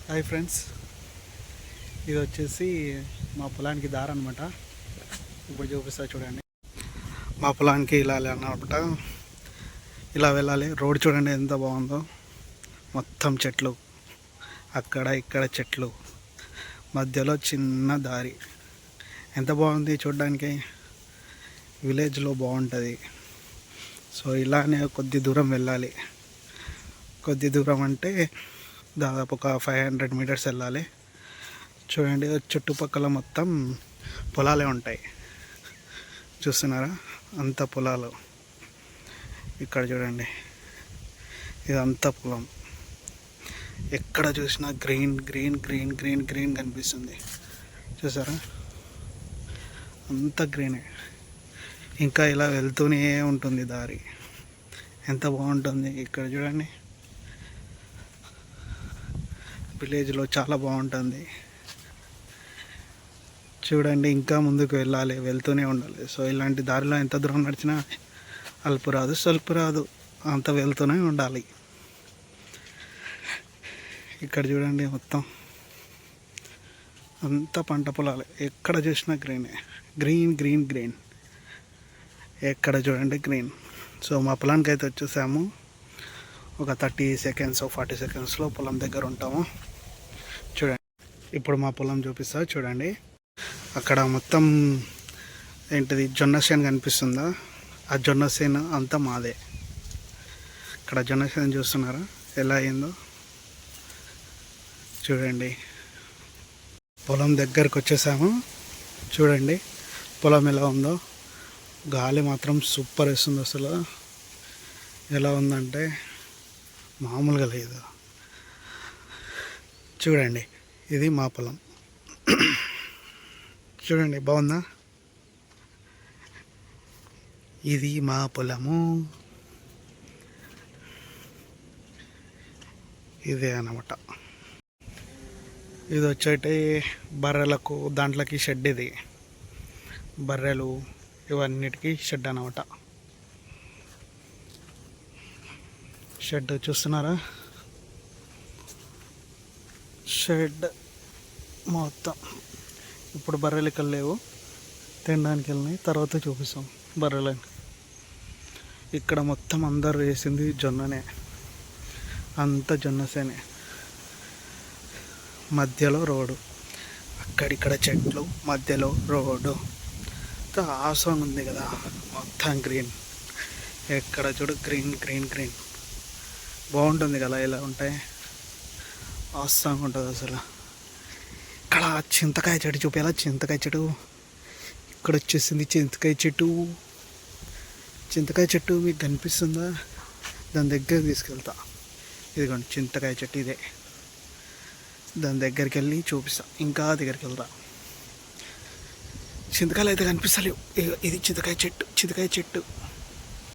Hi friends, ఇది వచ్చేసి మా పొలానికి దారి అనమాట. ఇప్పుడు చూపిస్తా చూడండి. మా పొలానికి ఇలా అనమాట, ఇలా వెళ్ళాలి. రోడ్ చూడండి ఎంత బాగుందో. మొత్తం చెట్లు, అక్కడ ఇక్కడ చెట్లు, మధ్యలో చిన్న దారి. ఎంత బాగుంది చూడడానికి. విలేజ్లో బాగుంటుంది. సో ఇలానే కొద్ది దూరం వెళ్ళాలి. కొద్ది దూరం అంటే దాదాపు ఒక 500 మీటర్స్ వెళ్ళాలి. చూడండి, చుట్టుపక్కల మొత్తం పొలాలే ఉంటాయి. చూస్తున్నారా, అంత పొలాలు. ఇక్కడ చూడండి, ఇదంతా పొలం. ఎక్కడ చూసినా green green green green green కనిపిస్తుంది. చూసారా, అంత గ్రీనే. ఇంకా ఇలా వెళ్తూనే ఉంటుంది దారి. ఎంత బాగుంటుంది. ఇక్కడ చూడండి, విలేజ్లో చాలా బాగుంటుంది. చూడండి, ఇంకా ముందుకు వెళ్ళాలి, వెళ్తూనే ఉండాలి. సో ఇలాంటి దారిలో ఎంత దూరం నడిచినా అలుపు రాదు, సొలుపు రాదు, అంత వెళ్తూనే ఉండాలి. ఇక్కడ చూడండి, మొత్తం అంత పంట పొలాలు. ఎక్కడ చూసినా గ్రీనే, గ్రీన్ గ్రీన్ గ్రీన్. ఎక్కడ చూడండి గ్రీన్. సో మా పొలానికి అయితే వచ్చేసాము. ఒక 30 సెకండ్స్ 40 సెకండ్స్లో పొలం దగ్గర ఉంటాము. చూడండి, ఇప్పుడు మా పొలం చూపిస్తా చూడండి. అక్కడ మొత్తం ఏంటిది, జొన్న చేను కనిపిస్తుందా? ఆ జొన్న చేను అంతా మాదే. ఇక్కడ జొన్న చేను చూస్తున్నారా ఎలా అయిందో? చూడండి, పొలం దగ్గరకు వచ్చేసాము. చూడండి పొలం ఎలా ఉందో. గాలి మాత్రం సూపర్ వేస్తుంది. అసలు ఎలా ఉందంటే మామూలుగా లేదు. చూడండి, ఇది మా పొలం. చూడండి, బాగుందా? ఇది మా పొలము. ఇదే అన్నమాట. ఇది వచ్చేటి బర్రెలకు, దాంట్లోకి షెడ్. ఇది బర్రెలు ఇవన్నిటికీ షెడ్ అన్నమాట. షెడ్ చూస్తున్నారా? షెడ్ మొత్తం. ఇప్పుడు బర్రెలు ఇక్కడ లేవు, తినడానికి వెళ్ళినాయి. తర్వాత చూపిస్తాం బర్రెలని. ఇక్కడ మొత్తం అందరు వేసింది జొన్ననే, అంత జొన్నసేనే. మధ్యలో రోడ్డు, అక్కడిక్కడ చెట్లు, మధ్యలో రోడ్డు. ఆసం ఉంది కదా, మొత్తం గ్రీన్. ఎక్కడ చూడు గ్రీన్ గ్రీన్ గ్రీన్. బాగుంటుంది కదా, ఇలా ఉంటాయి. ఆసంగా ఉంటుంది అసలు. ఇక్కడ చింతకాయ చెట్టు చూపేలా. చింతకాయ చెట్టు ఇక్కడ వచ్చేసింది. చింతకాయ చెట్టు, చింతకాయ చెట్టు మీకు కనిపిస్తుందా? దాని దగ్గర తీసుకెళ్తా. ఇదిగోండి చింతకాయ చెట్టు, ఇదే. దాని దగ్గరికి వెళ్ళి చూపిస్తా. ఇంకా దగ్గరికి వెళ్తా. చింతకాయలు అయితే కనిపిస్తలేవు. ఇది చింతకాయ చెట్టు, చింతకాయ చెట్టు.